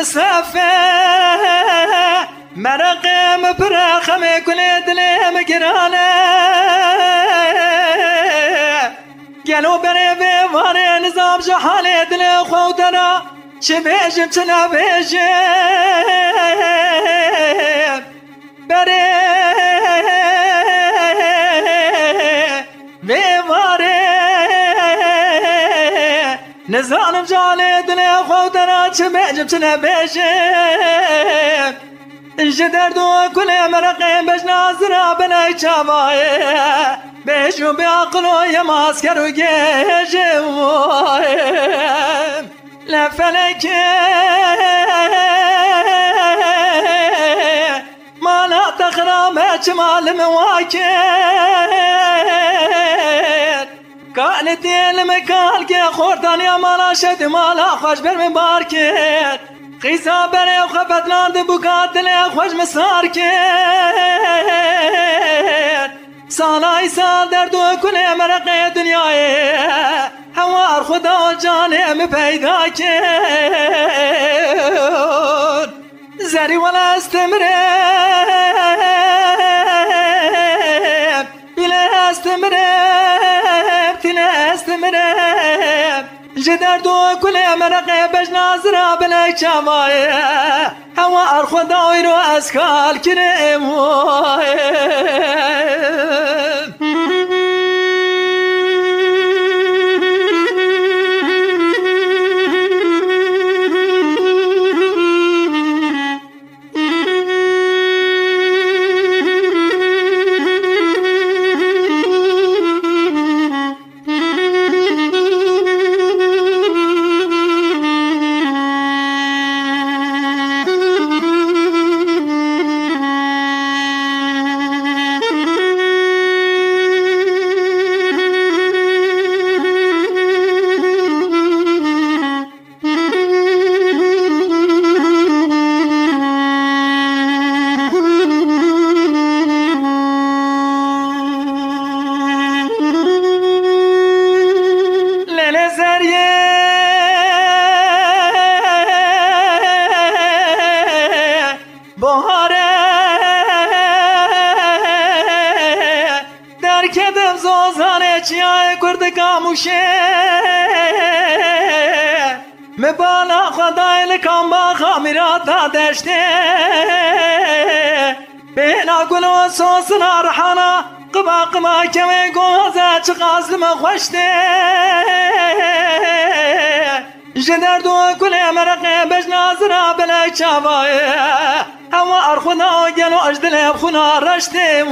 مسافه مرقم برخم كل دلم گرانه گلو بره واره نظام جحال دل خودنا چه بیجم چه نبیجم بره واره نظام جحال دل خودنا چه بیجم چه نبیجم جدر دو كل مرقين باش نازرة بلاي شبايه بيشو بعقلو يا ماسكر وجيجم لفلك ما لا تخرامك مال مواكر كانت المكال كي خورتان يا مالا شد مالا خوش برمي باركت خيزا بري وخفت لاند بوكات لي خوش مسار كير سالاي سال دردو كل مرق دنياي هوار خدا وجاني مبيدا كير زري ولا استمرب بلا استمرب تلا استمرب جدر دو كل مرقه باش نازرة بلاي شمايه هوا خدا ويرو اسكال كريم بهاره در کدم زوزانه چیای کرد کاموشه مبالا خدای لکم با خامیرات دشته بینا گلو سوسنا رحانا قبا قبا کمی گوزه چه قاسم خوشته جدر دو كل مرقه باش نازرة بلاي شبايه هوا أرخنا وجلو أجدله بخنا رشتي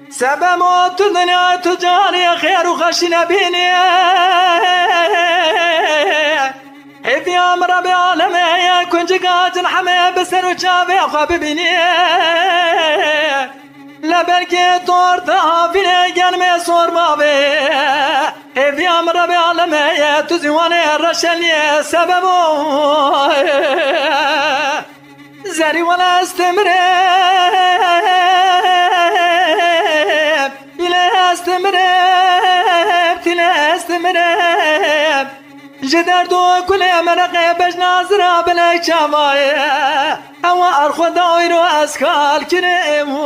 سبب الدنيا تجاري خير وخشنا بيني حيث يا ربي عالمي يا كنت قاعد الحمي بسر وشافي وخبيبيني لبركي طورتها فيني جنمي صور بابي حيث يا ربي عالمي تزواني الرشلي سببه زري ولا استمرب بلا استمرب تلا استمرب جدر دو كل مرقه باش نازرة بلاي شمايه هوا أرخو دايرو أسكال كريم